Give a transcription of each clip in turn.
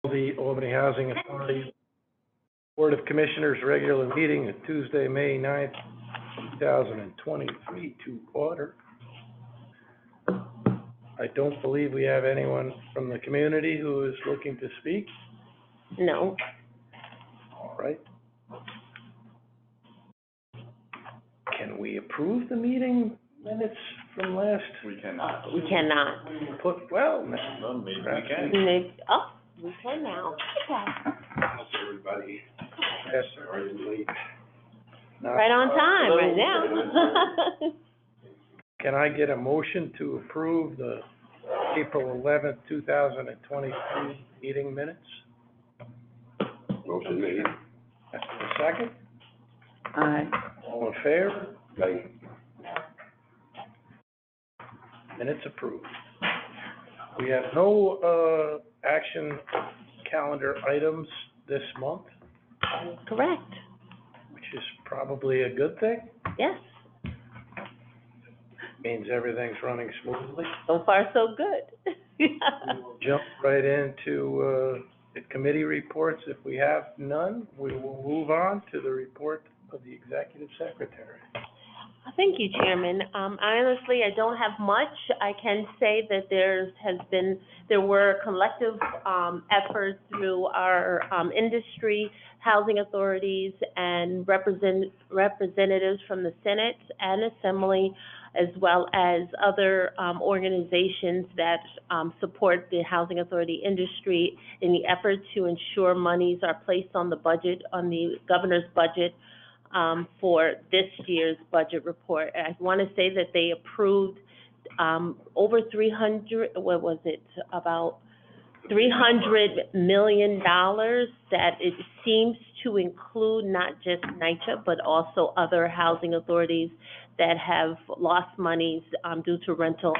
The Albany Housing Authority Board of Commissioners regular meeting of Tuesday, May 9th, 2023 to order. I don't believe we have anyone from the community who is looking to speak. No. All right. Can we approve the meeting minutes from last? We cannot. We cannot. Well, Well, maybe we perhaps can. Oh, we can now. How's everybody? yes, are you late? Not- Right on time, right now. Can I get a motion to approve the April 11th, 2023 meeting minutes? Motion made. A second? Aye. All in favor? Aye. Minutes approved. We have no, action calendar items this month, Correct. which is probably a good thing. Yes. Means everything's running smoothly. So far, so good. Jump right into, the committee reports. If we have none, we will move on to the report of the executive secretary. Thank you, Chairman. Honestly, I don't have much. I can say that there were collective, efforts through our, industry, housing authorities, and representatives from the Senate and Assembly, as well as other, organizations that, support the housing authority industry in the effort to ensure monies are placed on the budget, on the governor's budget, for this year's budget report. I want to say that they approved over 300, what was it, about $300 million that it seems to include not just NYCHA, but also other housing authorities that have lost monies due to rental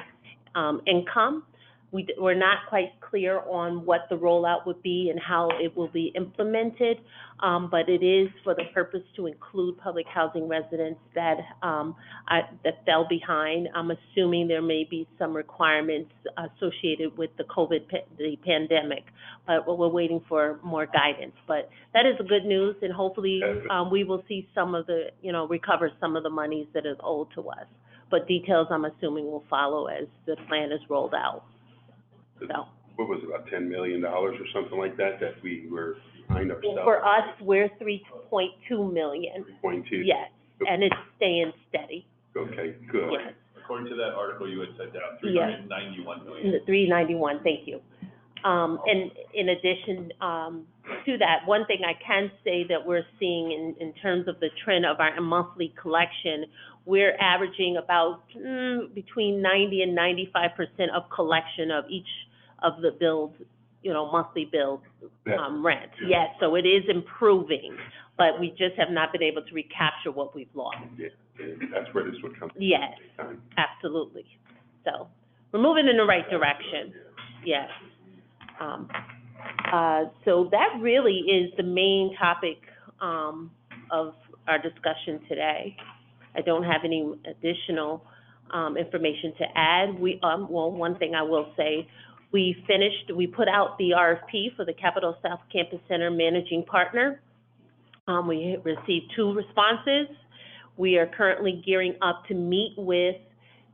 income. We're not quite clear on what the rollout would be and how it will be implemented, but it is for the purpose to include public housing residents that that fell behind. I'm assuming there may be some requirements associated with the the pandemic, but we're waiting for more guidance. But that is good news, and hopefully we will see some of the, recover some of the monies that is owed to us. But details, I'm assuming, will follow as the plan is rolled out. So. What was it, about $10 million or something like that, that we were behind ourselves? For us, we're 3.2 million. 3.2? Yes, and it's staying steady. Okay, good. Yes. According to that article you had sent out, Yes. 391 million. 391, thank you. And in addition, to that, one thing I can say that we're seeing in terms of the trend of our monthly collection, we're averaging about between 90 and 95% of collection of each of the bills, monthly bills, rent. Yes, so it is improving, but we just have not been able to recapture what we've lost. Yeah, that's where this would come. Yes, absolutely. So we're moving in the right direction. Yes. So that really is the main topic of our discussion today. I don't have any additional information to add. Well, one thing I will say, we put out the RFP for the Capital South Campus Center managing partner. We received 2 responses. We are currently gearing up to meet with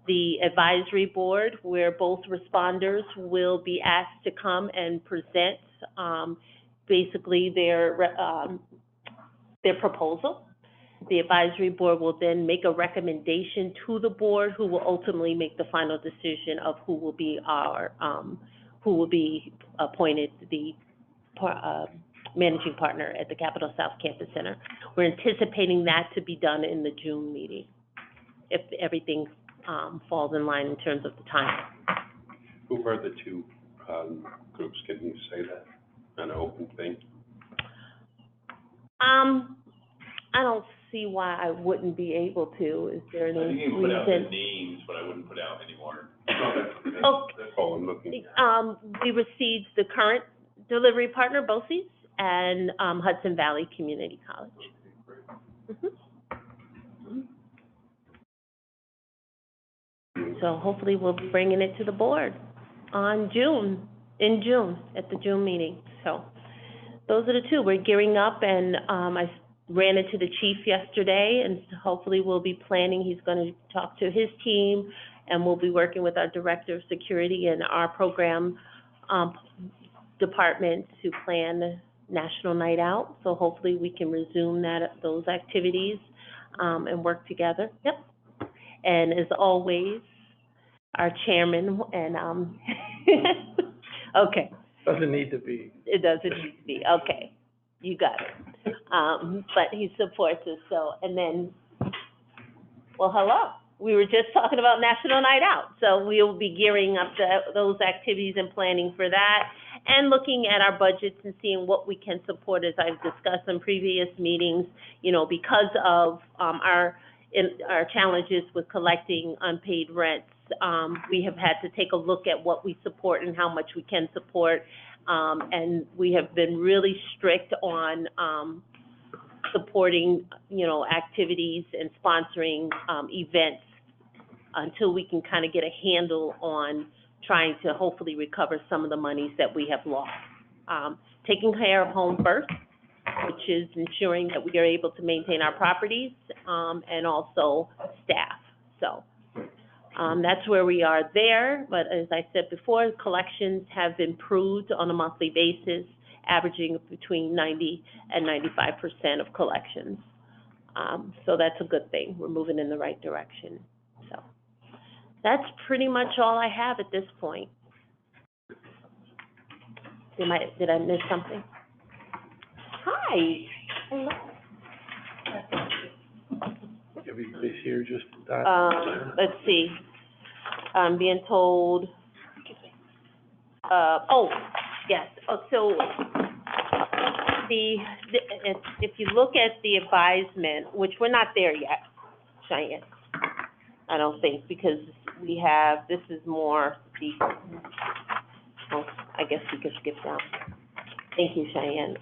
the advisory board, where both responders will be asked to come and present basically their proposal. The advisory board will then make a recommendation to the board, who will ultimately make the final decision of who will be appointed the managing partner at the Capital South Campus Center. We're anticipating that to be done in the June meeting, if everything falls in line in terms of the time. Who are the 2 groups? Can you say that? An open thing? I don't see why I wouldn't be able to. Is there any I think you can put out reason? the names, but I wouldn't put out any more. Okay. That's all I'm looking at. We received the current delivery partner, BOCES, and Hudson Valley Community College. So hopefully we'll be bringing it to the board in June, at the June meeting. So, those are the two. We're gearing up, and, I ran into the chief yesterday, and hopefully we'll be planning, he's gonna talk to his team, and we'll be working with our director of security and our program, department to plan National Night Out. So hopefully we can resume those activities, and work together. Yep. And as always, our chairman and, okay. Doesn't need to be. It doesn't need to be, okay, you got it. But he supports us, so, and then, well, hello. We were just talking about National Night Out, so we'll be gearing up those activities and planning for that, and looking at our budgets and seeing what we can support, as I've discussed in previous meetings, you know, because of, our challenges with collecting unpaid rents. We have had to take a look at what we support and how much we can support. And we have been really strict on, supporting, you know, activities and sponsoring, events until we can kind of get a handle on trying to hopefully recover some of the monies that we have lost. Taking care of home first, which is ensuring that we are able to maintain our properties, and also staff. So, that's where we are there, but as I said before, collections have improved on a monthly basis, averaging between 90 and 95% of collections. So that's a good thing. We're moving in the right direction. So that's pretty much all I have at this point. Did I miss something? Hi. Hello. Everybody's here just that. Let's see. I'm being told, yes, so if you look at the advisement, which we're not there yet, Cheyenne, I don't think, because we have, this is more the, I guess we could skip down. Thank you, Cheyenne.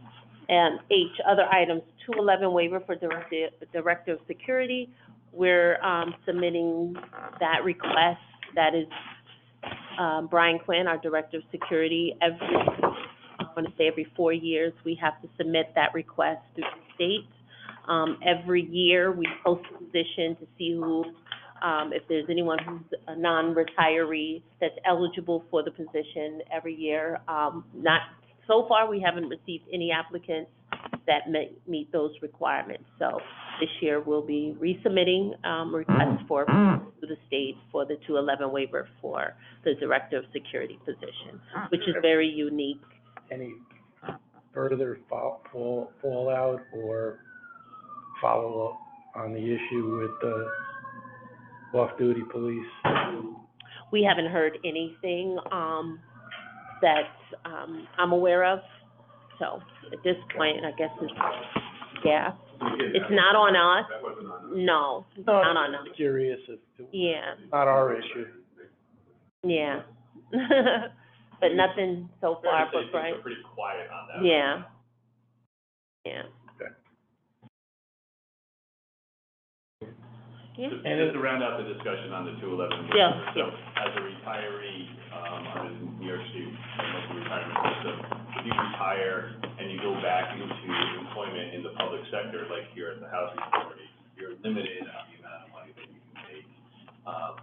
And H, other items, 211 waiver for Director of Security. We're submitting that request. That is Brian Quinn, our Director of Security. Every 4 years, we have to submit that request through the state. Every year, we post a position to see who, if there's anyone who's a non-retiree that's eligible for the position every year. So far, we haven't received any applicants that meet those requirements. So this year, we'll be resubmitting requests to the state for the 211 waiver for the Director of Security position, which is very unique. Any further fallout or follow-up on the issue with the off-duty police? We haven't heard anything that I'm aware of. So at this point, I guess yeah. It's not on us. No, it's not on us. Curious if it Yeah, not our issue. yeah. But nothing so far, but right. They're pretty quiet on that. Yeah. Yeah. Okay. Yeah. Just to round out the discussion on the 211. Yeah. So as a retiree, under the New York State local retirement system, if you retire and you go back into employment in the public sector, like here at the Housing Authority, you're limited on the amount of money that you can take.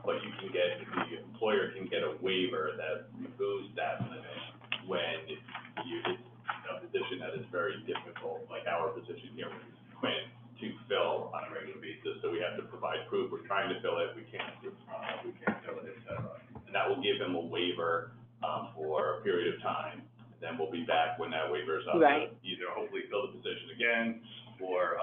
But you can get, the employer can get a waiver that removes that limit when it's a position that is very difficult, like our position here with Quinn, to fill on a regular basis, so we have to provide proof, we're trying to fill it, we can't fill it, et cetera. And that will give them a waiver, for a period of time, and then we'll be back when that waiver is up. Right. Either hopefully fill the position again, or,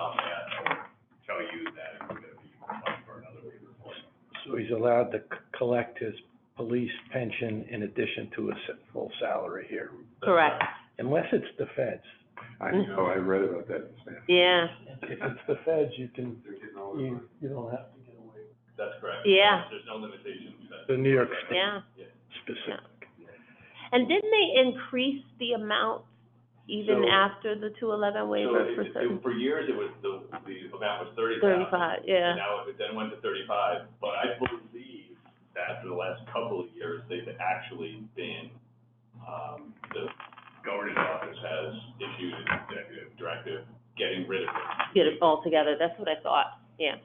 tell you that we're gonna be applying for another waiver for it. So he's allowed to collect his police pension in addition to a full salary here, Correct. unless it's the feds. I know, I read about that. Yeah. If it's the feds, you don't have to get away. That's correct. Yeah. There's no limitations. The New York State Yeah. specific. And didn't they increase the amount even So- after the 211 waiver for certain? For years, it was, the amount was 30,000. 35, yeah. And now it then went to 35, but I believe that for the last couple of years, they've actually been, the governor's office has issued an executive directive getting rid of it. Get it all together, that's what I thought, yeah.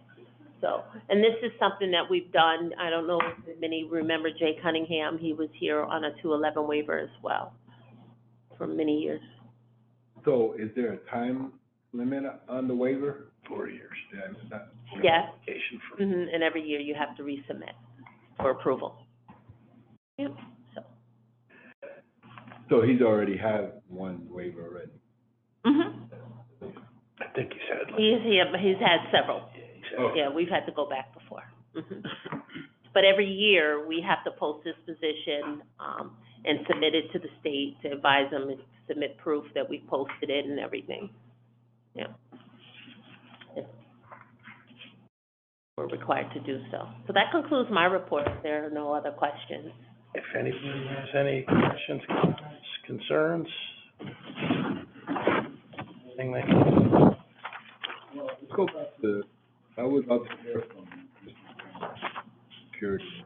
So, and this is something that we've done, I don't know if many remember Jay Cunningham, he was here on a 211 waiver as well for many years. So is there a time limit on the waiver? 4 years. Yeah, it's not. Yes, Application for, and every year you have to resubmit for approval. Yep, so. So he's already had one waiver already? I think he's had like. He's had several. Yeah, he's had. Oh. Yeah, we've had to go back before. But every year, we have to post this position, and submit it to the state to advise them and submit proof that we posted it and everything. Yeah. Yeah. We're required to do so. So that concludes my report. If there are no other questions. If anybody has any questions, comments, concerns, anything they can. Let's go back to, I would love to hear from Mr. Security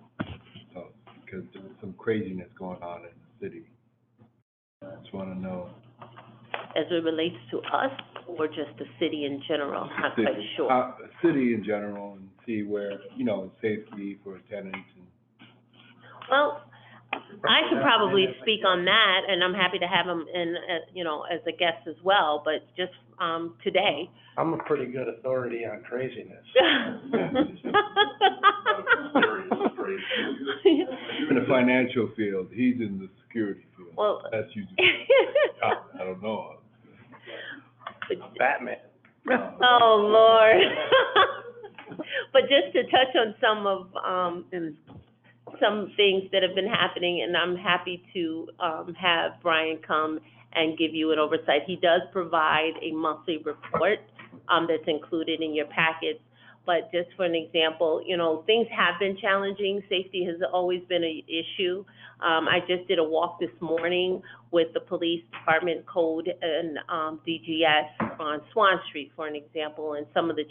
stuff, because there's some craziness going on in the city. I just want to know. As it relates to us or just the city in general, I'm not quite sure. City in general, and see where, you know, safety for tenants and. Well, I could probably speak on that, and I'm happy to have him in, as a guest as well, but just, today. I'm a pretty good authority on craziness. You're in the financial field, he's in the security field. Well. That's usually, I don't know. Batman. Oh, Lord. But just to touch on some things that have been happening, and I'm happy to, have Brian come and give you an oversight. He does provide a monthly report, that's included in your packets. But just for an example, things have been challenging. Safety has always been an issue. I just did a walk this morning with the police department code and, DGS on Swan Street, for an example, and some of the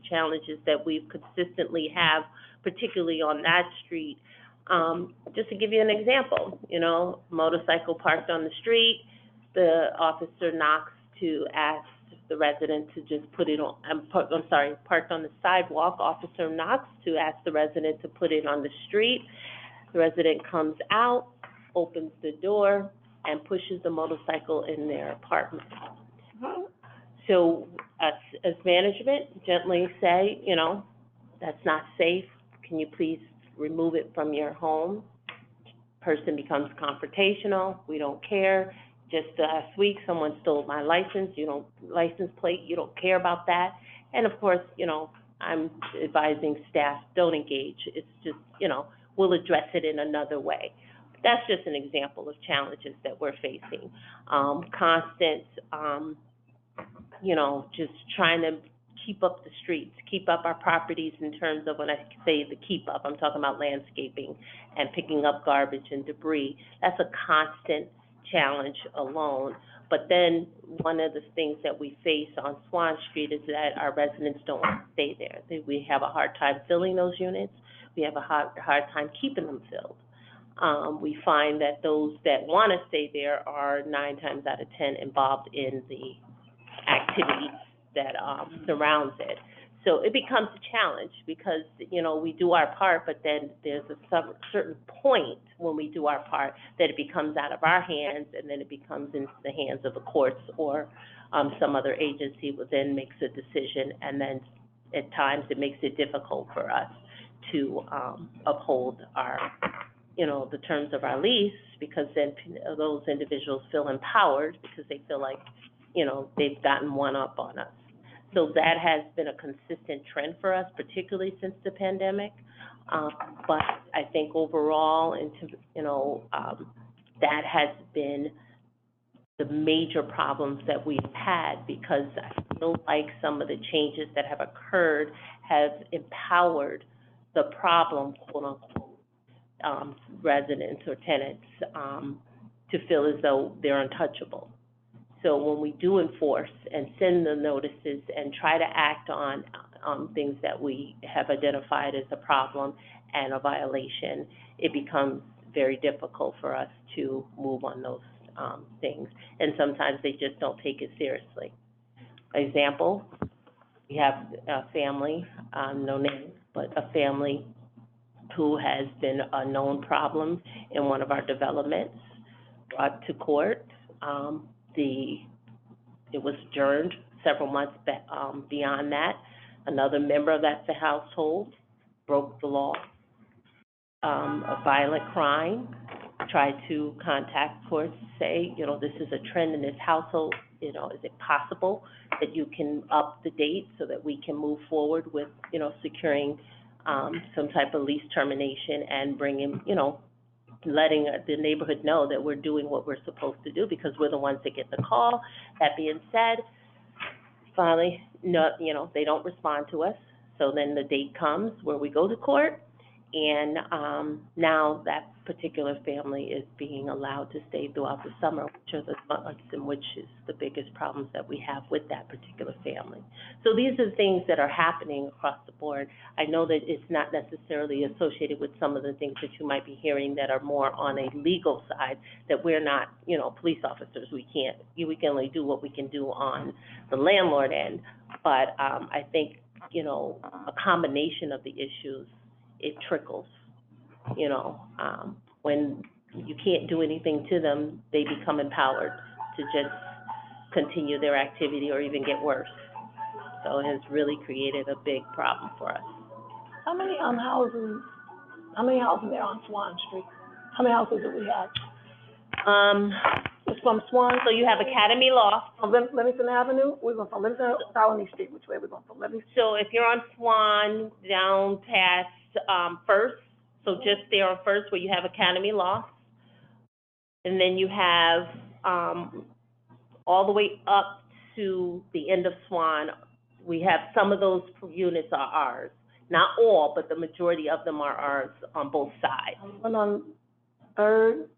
challenges that we've consistently have, particularly on that street. Just to give you an example, motorcycle parked on the street, the officer knocks to ask the resident to just put it on, parked on the sidewalk, officer knocks to ask the resident to put it on the street. The resident comes out, opens the door, and pushes the motorcycle in their apartment. So us, as management, gently say, that's not safe. Can you please remove it from your home? Person becomes confrontational. We don't care. Just last week, someone stole my license. License plate. You don't care about that. And of course, I'm advising staff, don't engage. It's just, we'll address it in another way. That's just an example of challenges that we're facing. Constant, just trying to keep up the streets, keep up our properties in terms of, when I say the keep up, I'm talking about landscaping and picking up garbage and debris. That's a constant challenge alone. But then one of the things that we face on Swan Street is that our residents don't want to stay there. We have a hard time filling those units. We have a hard time keeping them filled. We find that those that want to stay there are 9 times out of 10 involved in the activities that surrounds it. So it becomes a challenge because, we do our part, but then there's a certain point when we do our part that it becomes out of our hands, and then it becomes into the hands of the courts or some other agency will then makes a decision, and then at times it makes it difficult for us to uphold our, the terms of our lease, because then those individuals feel empowered because they feel like, they've gotten one up on us. So that has been a consistent trend for us, particularly since the pandemic. But I think overall, that has been the major problems that we've had, because I feel like some of the changes that have occurred have empowered the problem, quote unquote, residents or tenants to feel as though they're untouchable. So when we do enforce and send the notices and try to act on things that we have identified as a problem and a violation, it becomes very difficult for us to move on those things, and sometimes they just don't take it seriously. Example, we have a family, no name, but a family who has been a known problem in one of our developments, brought to court. It was adjourned several months beyond that. Another member of that household broke the law, a violent crime, tried to contact courts to say, this is a trend in this household, is it possible that you can up the date so that we can move forward with, securing, some type of lease termination and bringing, letting the neighborhood know that we're doing what we're supposed to do because we're the ones that get the call. That being said, finally, no, they don't respond to us. So then the date comes where we go to court, and now that particular family is being allowed to stay throughout the summer, which are the months in which is the biggest problems that we have with that particular family. So these are things that are happening across the board. I know that it's not necessarily associated with some of the things that you might be hearing that are more on a legal side, that we're not, police officers. We can only do what we can do on the landlord end. But I think, a combination of the issues, it trickles. When you can't do anything to them, they become empowered to just continue their activity or even get worse. So it has really created a big problem for us. How many houses there on Swan Street? How many houses do we have? It's from Swan. So you have Academy Loft. From Livingston Avenue, we're going from Livingston to Albany Street. Which way we're going from Livingston? So if you're on Swan, down past, First, so just there on First where you have Academy Loft. And then you have, all the way up to the end of Swan. We have some of those units are ours. Not all, but the majority of them are ours on both sides. One on Third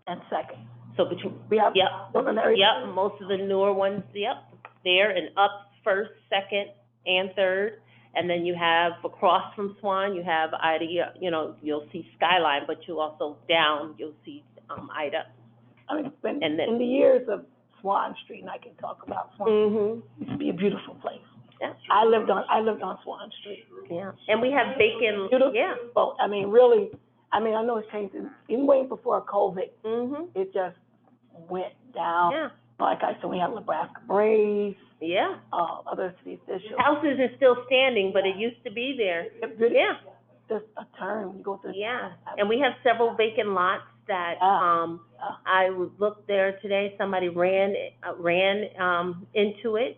and Second. So between, We have yep, one on every. yep, most of the newer ones, yep, there and up First, Second, and Third. And then you have across from Swan, you have Ida, you'll see Skyline, but you also you'll see, Ida. I mean, And then- in the years of Swan Street, and I can talk about Swan, Mm-hmm, it used to be a beautiful place. yeah, I lived on Swan Street. yeah. And we have vacant, Beautiful. yeah, Well, I mean, really, I know it's changed, even way before COVID, mm-hmm, it just went down. yeah, Like I said, we have Nebraska Braves, yeah. other city officials. Houses are still standing, but it used to be there. Yeah, Just a turn, when you go through. yeah. And we have several vacant lots that, I looked there today, somebody ran into it.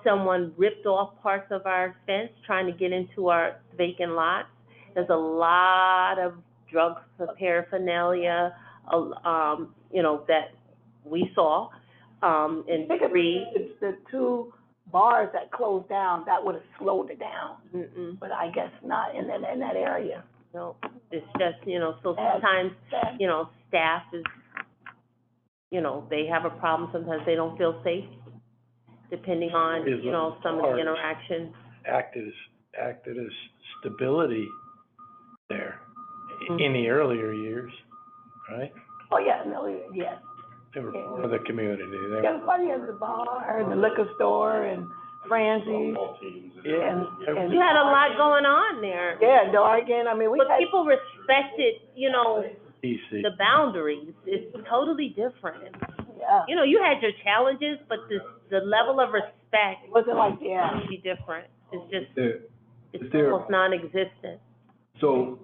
Someone ripped off parts of our fence trying to get into our vacant lots. There's a lot of drug paraphernalia, that we saw, in three. The two bars that closed down, that would have slowed it down, Mm-mm, but I guess not in that area. no, it's just, so sometimes, staff is, they have a problem, sometimes they don't feel safe, depending on, some of the interactions. Acted as stability there Mhm. in the earlier years, right? Oh, yeah, no, yes. They were part of the community. They Yeah, everybody has the bar, and the liquor store, and Franzie's, All teams. and. You had a lot going on there. Yeah, Dargan, I mean, we But had. people respected, DC. the boundaries. It's totally different. Yeah, You had your challenges, but the level of respect it wasn't like, yeah. would be different. It's just, There, it's there- almost non-existent. so,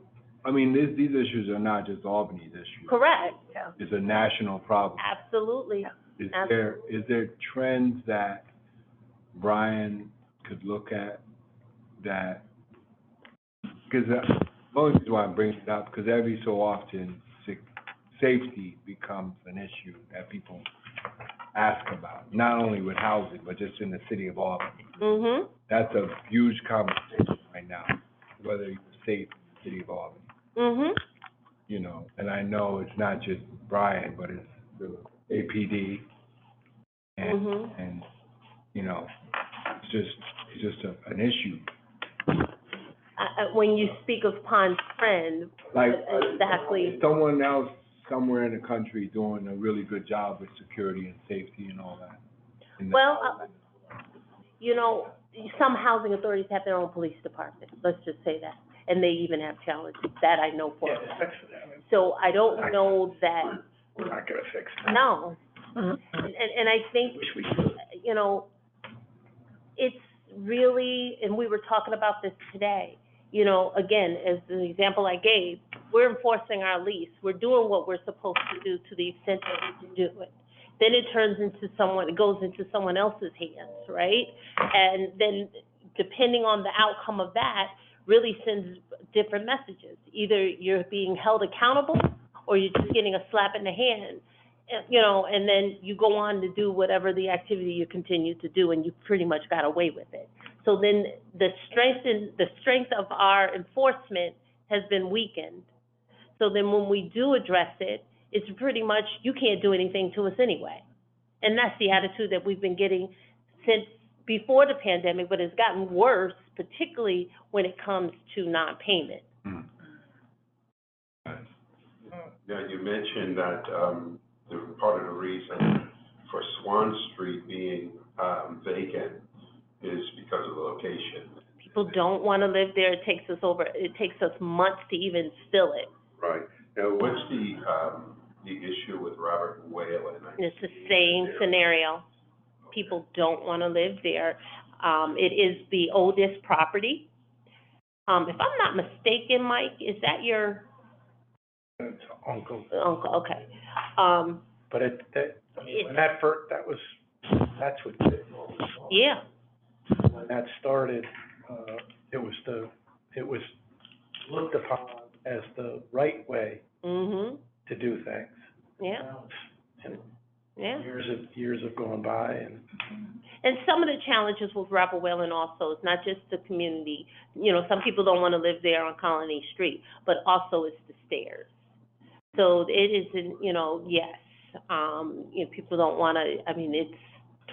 I mean, these issues are not just Albany's issues. Correct, It's a national problem. absolutely. Is there trends that Brian could look at that, because the only reason why I'm bringing it up, because every so often, safety becomes an issue that people ask about, not only with housing, but just in the city of Albany. Mhm. That's a huge conversation right now, whether you're safe in the city of Albany, Mhm. And I know it's not just Brian, but it's the APD, and, Mhm. and, it's just an issue. When you speak of Pond's friend, Like, exactly. someone else somewhere in the country doing a really good job with security and safety and all that. in the Well, housing. you know, some housing authorities have their own police department, let's just say that. And they even have challenges, that I know for. Yeah, that's, I mean, So I don't know that, we're not gonna fix that. no. Mhm. And I think, Wish we could. you know, it's really, and we were talking about this today, you know, again, as the example I gave, we're enforcing our lease, we're doing what we're supposed to do to the extent that we can do it. Then it turns into it goes into someone else's hands, right? And then, depending on the outcome of that, really sends different messages. Either you're being held accountable, or you're just getting a slap in the hand. You know, and then you go on to do whatever the activity you continue to do, and you pretty much got away with it. So then the strength of our enforcement has been weakened. So then when we do address it, it's pretty much, you can't do anything to us anyway. And that's the attitude that we've been getting since before the pandemic, but it's gotten worse, particularly when it comes to non-payment. Yeah, you mentioned that, the part of the reason for Swan Street being, vacant is because of the location. People don't want to live there. It takes us months to even fill it. Right. Now, what's the issue with Robert Whalen? It's the same scenario. People don't want to live there. It is the oldest property. If I'm not mistaken, Mike, is that your It's uncle, uncle? Okay. but I mean, when that's what did it all. Yeah. When that started, it was looked upon as the right way Mhm. to do things. Yeah. Now it's- Yeah. Years have gone by, and And some of the challenges with Robert Whalen also is not just the community. You know, some people don't want to live there on Colony Street, but also it's the stairs. So it isn't, you know, yes, you know, people don't want to, I mean, it's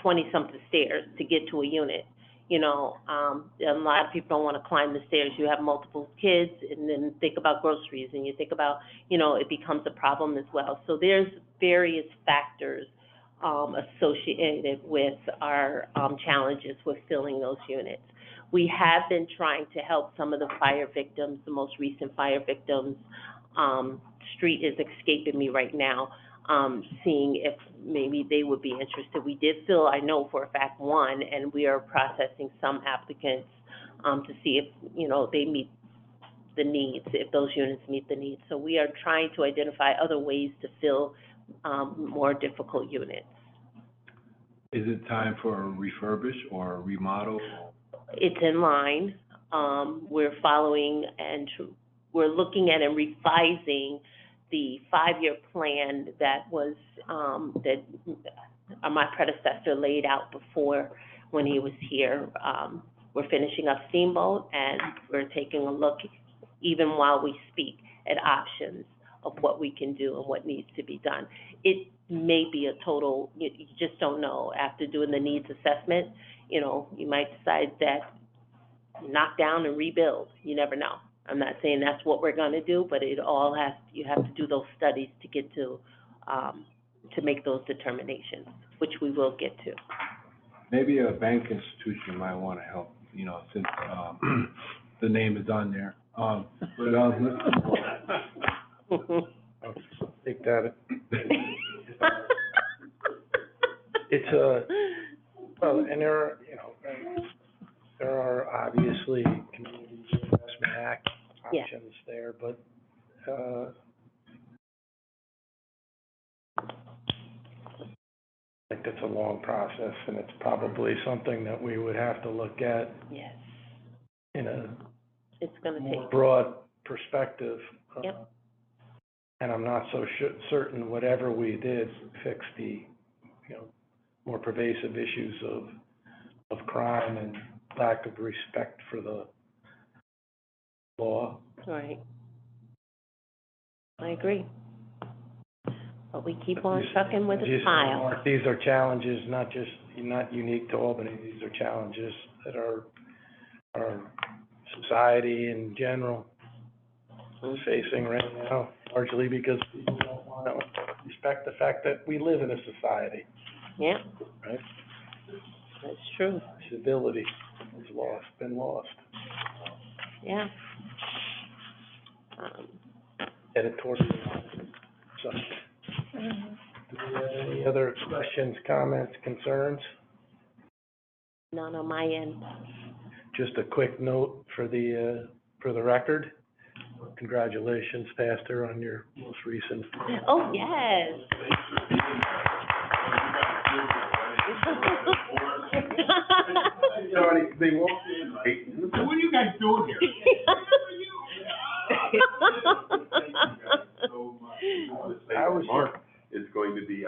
20-something stairs to get to a unit. You know, a lot of people don't want to climb the stairs. You have multiple kids, and then think about groceries, and you think about, you know, it becomes a problem as well. So there's various factors associated with our challenges with filling those units. We have been trying to help some of the fire victims, the most recent fire victims. Street is escaping me right now, seeing if maybe they would be interested. We did fill, I know for a fact, one, and we are processing some applicants to see if, you know, they meet the needs, if those units meet the needs. So we are trying to identify other ways to fill more difficult units. Is it time for a refurbish or a remodel? It's in line. We're following and we're looking at and revising the 5-year plan that was, that my predecessor laid out before when he was here. We're finishing up Steamboat, and we're taking a look, even while we speak, at options of what we can do and what needs to be done. It may be a total, you just don't know. After doing the needs assessment, you know, you might decide that knock down and rebuild. You never know. I'm not saying that's what we're gonna do, but you have to do those studies to get to make those determinations, which we will get to. Maybe a bank institution might want to help, you know, since, the name is on there. I'll take that. It's well, and there are, you know, there are obviously Community Investment Act Yeah. options there, but, I think it's a long process, and it's probably something that we would have to look at Yes, in a it's gonna more take, broad perspective. Yep. And I'm not so certain whatever we did fix the, you know, more pervasive issues of crime and lack of respect for the law. right. I agree. But we keep on trucking with a smile. Mark, these are challenges, not unique to Albany, these are challenges that our society in general is facing right now, largely because people don't want to respect the fact that we live in a society, Yeah, right? that's true, Civility has been lost. yeah. Editorial. So, do we have any other questions, comments, concerns? None on my end. Just a quick note for the record. Congratulations, Pastor, on your most recent. Oh, yes. They walked in, like, what are you guys doing here? So much. I would say that Mark is going to be,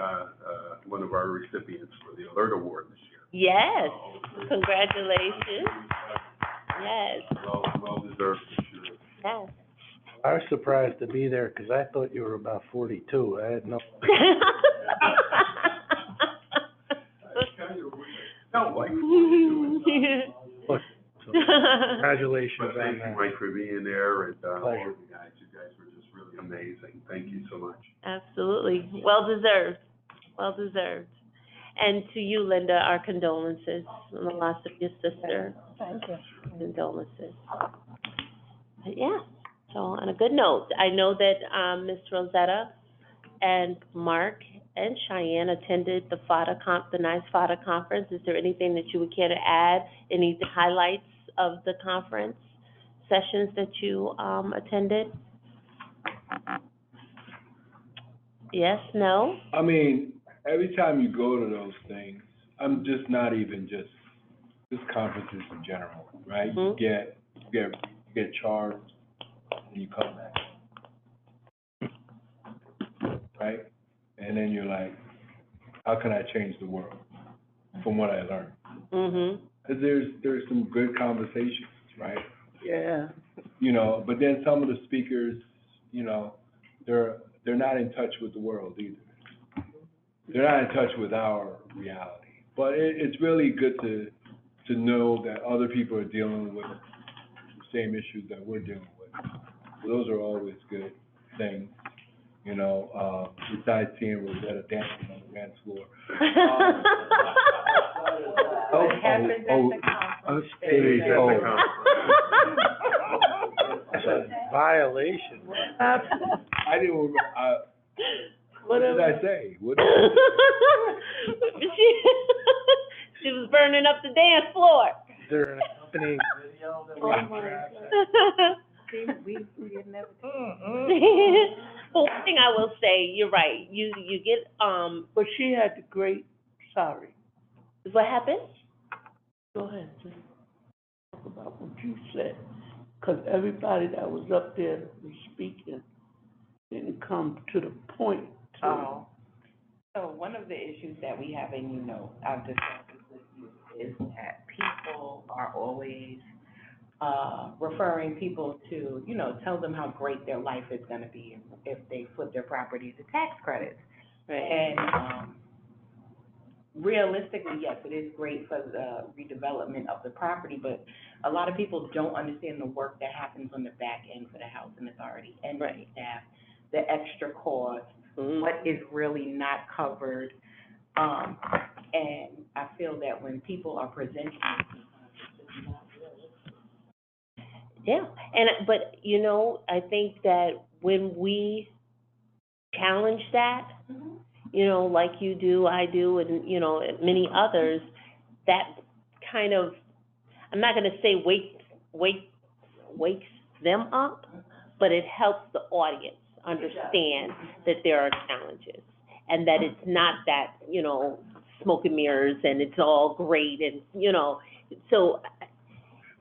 one of our recipients for the Alert Award this year. Yes, congratulations. Yes, Well deserved, for sure. yes. I was surprised to be there because I thought you were about 42. I had no. No, like, Look, so congratulations but on thank you, that. Mike, for being there, and, all Pleasure. of you guys. You guys were just really amazing. Thank you so much. Absolutely, well deserved, well deserved. And to you, Linda, our condolences on the loss of your sister. Thank you. Condolences. But yeah, so on a good note, I know that, Ms. Rosetta and Mark and Cheyenne attended the the NICE FADA conference. Is there anything that you would care to add? Any highlights of the conference sessions that you, attended? Yes, no? I mean, every time you go to those things, I'm just not even just conferences in general, right? Mhm. You get charged, and you come back, right? And then you're like, how can I change the world from what I learned? Mhm. 'Cause there's some good conversations, right? Yeah. You know, but then some of the speakers, you know, they're not in touch with the world either. They're not in touch with our reality. But it's really good to know that other people are dealing with the same issues that we're dealing with. So those are always good things, you know, besides seeing Rosetta dancing on the dance floor. That's a violation. I didn't remember, what did I say? What did She was burning up the dance floor. Is there an accompanying video that we Oh, can my grab? We had never. Well, one thing I will say, you're right, you get, But she had the great, sorry, what happened? go ahead, Jim. Talk about what you said, 'cause everybody that was up there that was speaking didn't come to the point. Oh, so one of the issues that we have, and you know, I've discussed this with you, is that people are always, referring people to, you know, tell them how great their life is gonna be if they flip their property to tax credits. Right. And, realistically, yes, it is great for the redevelopment of the property, but a lot of people don't understand the work that happens on the back end for the housing authority and the Right. staff, the extra cost, what is really not covered. And I feel that when people are presenting, Yeah, but, you know, I think that when we challenge that, you know, like you do, I do, and, you know, many others, that kind of, I'm not gonna say wakes them up, but it helps the audience understand that there are challenges, and that it's not that, you know, smoke and mirrors, and it's all great, and, you know, so,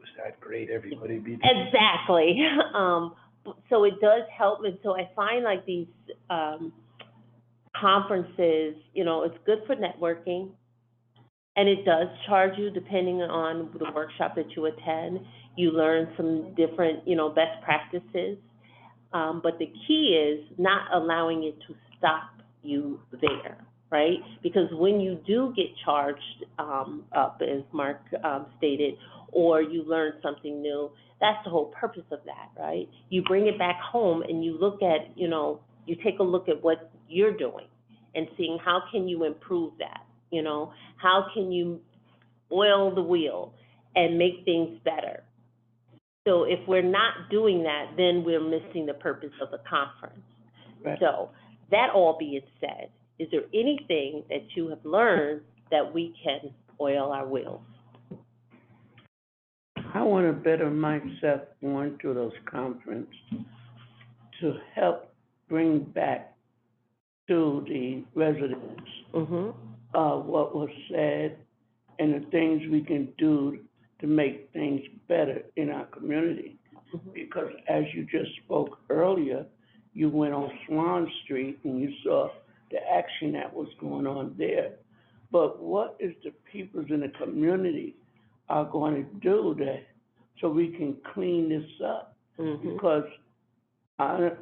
Was that great? Everybody be. exactly. So it does help, and so I find like these, conferences, you know, it's good for networking, and it does charge you depending on the workshop that you attend. You learn some different, you know, best practices. But the key is not allowing it to stop you there, right? Because when you do get charged, up, as Mark, stated, or you learn something new, that's the whole purpose of that, right? You bring it back home and you look at, you know, you take a look at what you're doing and seeing how can you improve that, you know? How can you oil the wheel and make things better? So if we're not doing that, then we're missing the purpose of the conference. Right. So, that all being said, is there anything that you have learned that we can oil our wheels? I want to better myself going to those conferences to help bring back to the residents what was said and the things we can do to make things better in our community. Because as you just spoke earlier, you went on Swan Street and you saw the action that was going on there. But what is the peoples in the community are going to do that so we can clean this up? Because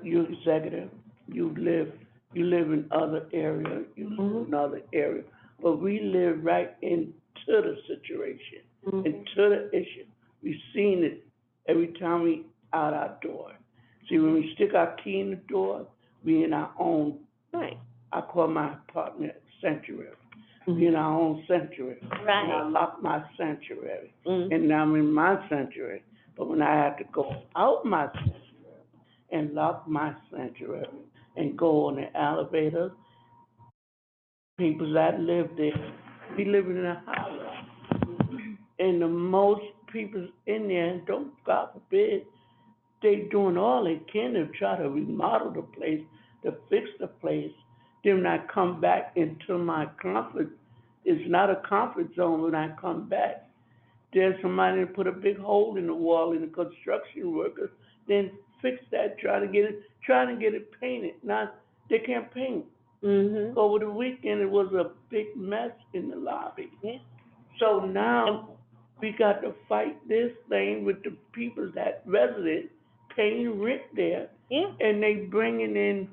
you executive, you live in other areas, you live in other areas, but we live right into the situation, into the issue. We've seen it every time we out our door. See, when we stick our key in the door, we in our own, Right. I call my apartment sanctuary. We in our own sanctuary. Right. And I lock my sanctuary. And now I'm in my sanctuary. But when I have to go out my sanctuary and lock my sanctuary and go on the elevator, people that live there, we living in a house. And the most people in there, don't, God forbid, they doing all they can to try to remodel the place, to fix the place. Then when I come back into my comfort, it's not a comfort zone when I come back. There's somebody that put a big hole in the wall and the construction workers then fix that, trying to get it painted. Now, they can't paint. Over the weekend, it was a big mess in the lobby. Yeah. So now, we got to fight this thing with the people that resident paying rent there. Yeah. And they bringing in,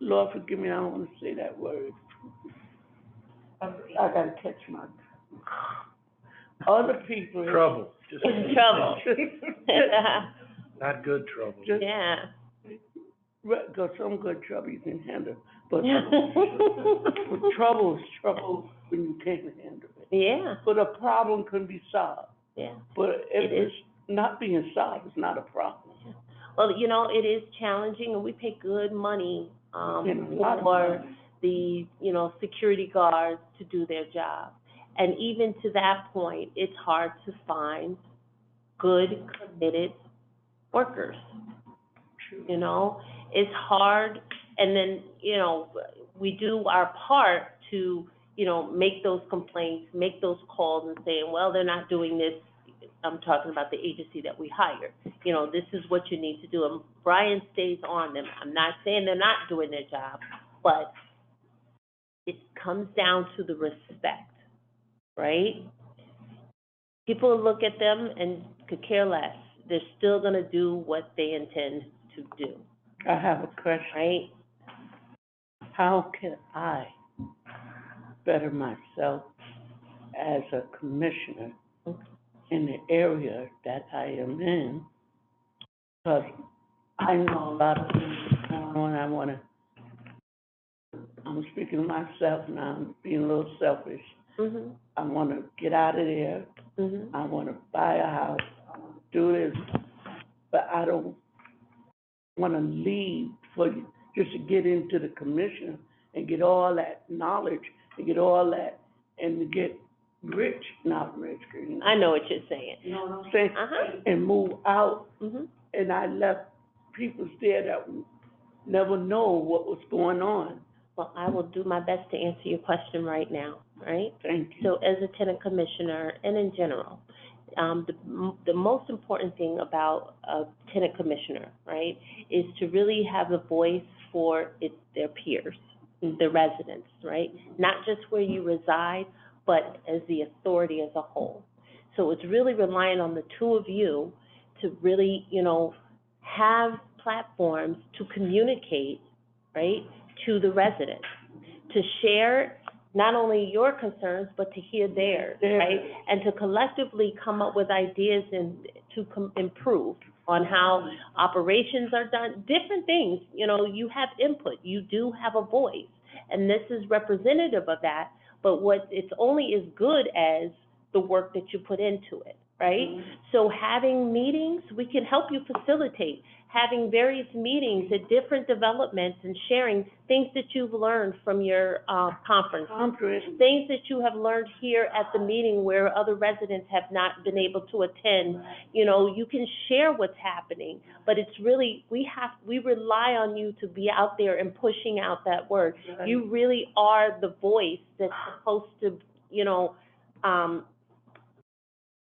Lord forgive me, I don't want to say that word. I gotta catch my, other people. Trouble, just Trouble. not good trouble. Just, Yeah. got some good trouble you can handle, but trouble is trouble when you can't handle it. Yeah. But a problem can be solved. Yeah. But if it's not being solved, it's not a problem. Well, you know, it is challenging, and we pay good money And a lot of for money. the, you know, security guards to do their job. And even to that point, it's hard to find good, committed workers. You know, it's hard, and then, you know, we do our part to, you know, make those complaints, make those calls and saying, well, they're not doing this. I'm talking about the agency that we hired. You know, this is what you need to do. And Brian stays on them. I'm not saying they're not doing their job, but it comes down to the respect, right? People look at them and could care less. They're still gonna do what they intend to do, I have a question. right? How can I better myself as a commissioner in the area that I am in? Because I know a lot of things going on. I'm speaking to myself now, I'm being a little selfish. I want to get out of there. I want to buy a house. I want to do this, but I don't want to leave just to get into the commission and get all that knowledge and get all that and to get rich, not rich. You know? I know what you're saying. You know what I'm saying? And move out. And I left people there that never know what was going on. Well, I will do my best to answer your question right now, right? Thank you. So as a tenant commissioner and in general, the most important thing about a tenant commissioner, right, is to really have a voice for their peers, the residents, right? Not just where you reside, but as the authority as a whole. So it's really relying on the two of you to really, you know, have platforms to communicate, right, to the residents, to share not only your concerns, but to hear theirs, right? And to collectively come up with ideas and to improve on how operations are done, different things, you know, you have input, you do have a voice, and this is representative of that, but it's only as good as the work that you put into it, right? So having meetings, we can help you facilitate, having various meetings at different developments and sharing things that you've learned from your, conference. Things that you have learned here at the meeting where other residents have not been able to attend. You know, you can share what's happening, but it's really, we rely on you to be out there and pushing out that word. You really are the voice that's supposed to, you know,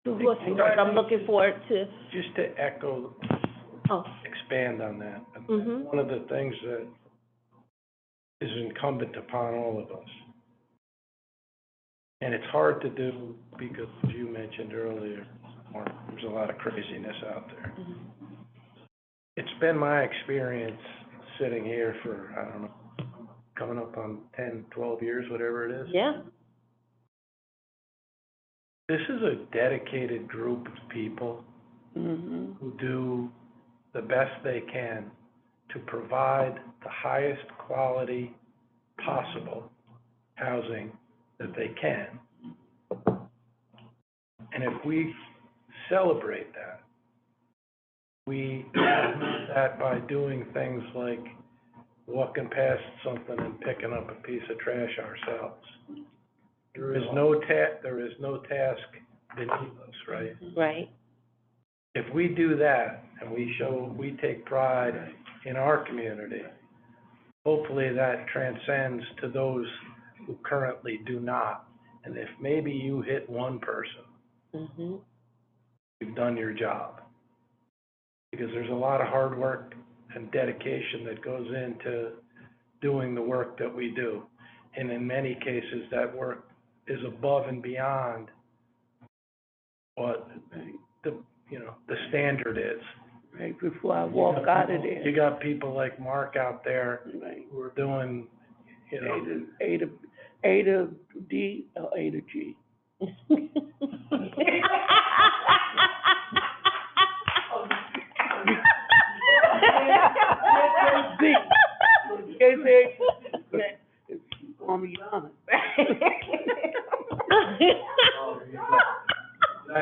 what's the word I'm looking for, to, Just to echo, oh, expand on that. mhm, One of the things that is incumbent upon all of us, and it's hard to do because, as you mentioned earlier, Mark, there's a lot of craziness out there. It's been my experience sitting here for, I don't know, coming up on 10, 12 years, whatever it is. yeah, This is a dedicated group of people Mm-hmm. who do the best they can to provide the highest quality possible housing that they can. And if we celebrate that, we do that by doing things like walking past something and picking up a piece of trash ourselves. There is no task beneath us, right? right, If we do that and we take pride in our community, hopefully that transcends to those who currently do not. And if maybe you hit one person, mhm, you've done your job. Because there's a lot of hard work and dedication that goes into doing the work that we do. And in many cases, that work is above and beyond what the standard is. Right before I walk out of there. You got people like Mark out there Right. who are doing, A to D or A to G. It's Formula.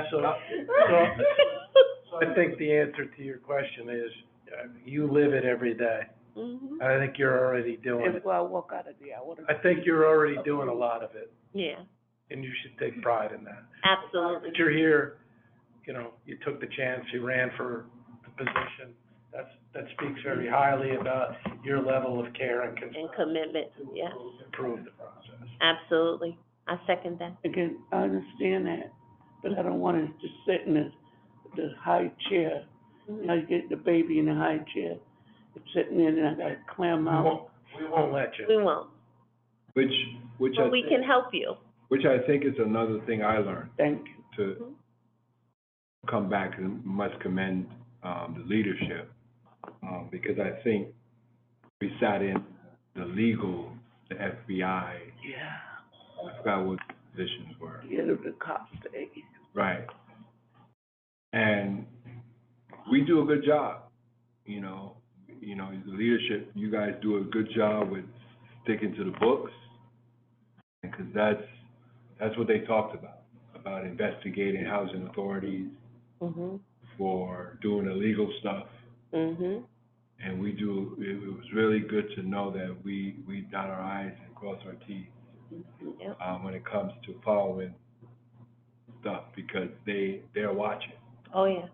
So I think the answer to your question is, you live it every day. Mhm. I think you're already doing it. Before I walk out of there, I think you're already doing a lot of it, Yeah, and you should take pride in that. absolutely. But you're here, you took the chance, you ran for the position. That speaks very highly about your level of care and concern And commitment, yeah, to improve the process. absolutely. I second that. Again, I understand that, but I don't want to just sit in the high chair. You know, you get the baby in the high chair, it's sitting there and I gotta clam out. We won't let We you. won't, Which I but we think, can help you. which I think is another thing I learned, Thank you. to come back and must commend, the leadership, because I think we sat in the legal, the FBI, Yeah. I forgot what the positions were. Get the cops today. Right. And we do a good job, the leadership, you guys do a good job with sticking to the books. Because that's what they talked about investigating housing authorities Mhm, for doing illegal stuff. mhm, And it was really good to know that we dot our I's and cross our T's, yep, when it comes to following stuff, because they're watching. oh, yeah.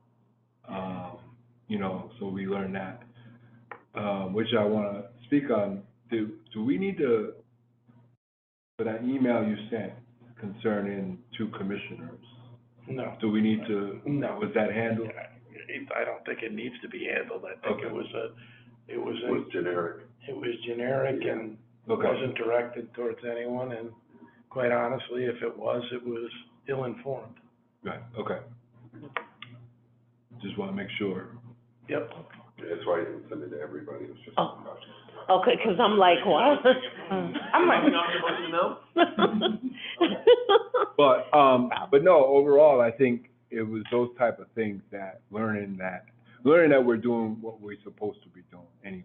So we learned that, which I want to speak on. Do we need to, for that email you sent concerning 2 commissioners, No. do we need to, No. was that handled? I don't think it needs to be handled. I think Okay. it was generic. it was generic and Okay. wasn't directed towards anyone, and quite honestly, if it was ill-informed. Right, okay. Just want to make sure. Yep. That's why I didn't send it to everybody, it was just. Oh. Okay, 'cause I'm like, what? I'm like. Not supposed to know? But no, overall, I think it was those type of things that learning that learning that we're doing what we're supposed to be doing anyway.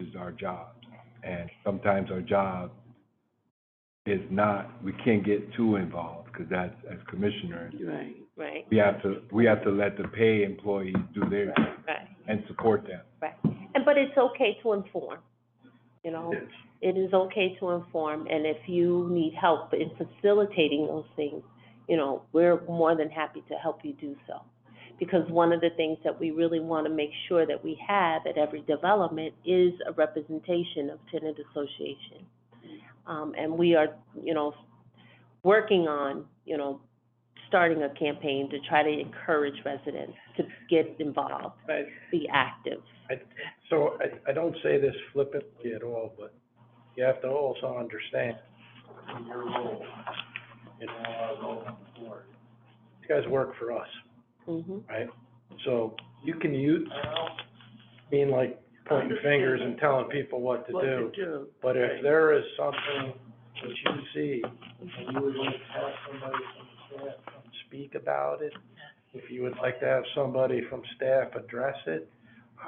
Is our job. And sometimes our job is not, we can't get too involved, because that's, as commissioners, Right. Right, we have to let the pay employees do their job right, and support them. right. But it's okay to inform, you know? It is. It is okay to inform, and if you need help in facilitating those things, you know, we're more than happy to help you do so. Because one of the things that we really want to make sure that we have at every development is a representation of tenant association. And we are, you know, working on, you know, starting a campaign to try to encourage residents to get involved, Right. be active. I don't say this flippantly at all, but you have to also understand your role, you know, our role on the board. You guys work for us, Mm-hmm. right? So you can use, I don't mean like pointing fingers and telling people what to do, but if there is something that you see and you would like to have somebody from staff come speak about it, if you would like to have somebody from staff address it,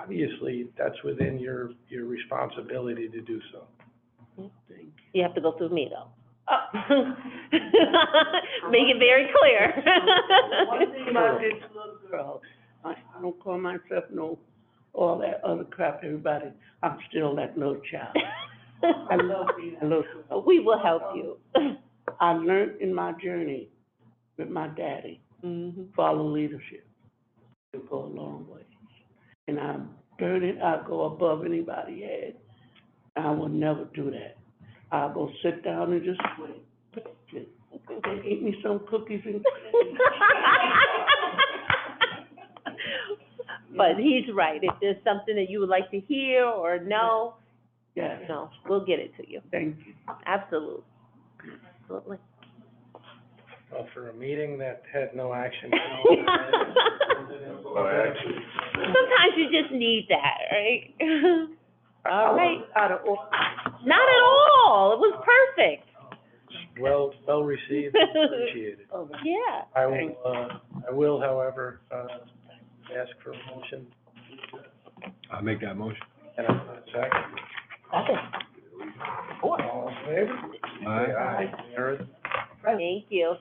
obviously, that's within your responsibility to do so. You have to go through me, though. Oh. Make it very clear. One thing about this little girl, I don't call myself all that other crap, everybody, I'm still that little child. I love being a little girl. We will help you. I learned in my journey with my daddy, Mm-hmm. follow leadership, to go a long way. And I go above anybody's head. I will never do that. I'll go sit down and just wait. Eat me some cookies and But he's right. If there's something that you would like to hear or know, yes, no, we'll get it to you. thank you. Absolutely. Absolutely. Well, for a meeting that had no action. Well, actually, Sometimes you just need that, right? All right. Out of order. Not at all. It was perfect. Well received, appreciated. Yeah. I will, however, ask for a motion, I'll make that motion. and I'm going to second. All in favor? Aye. Aye. Aaron? Thank you.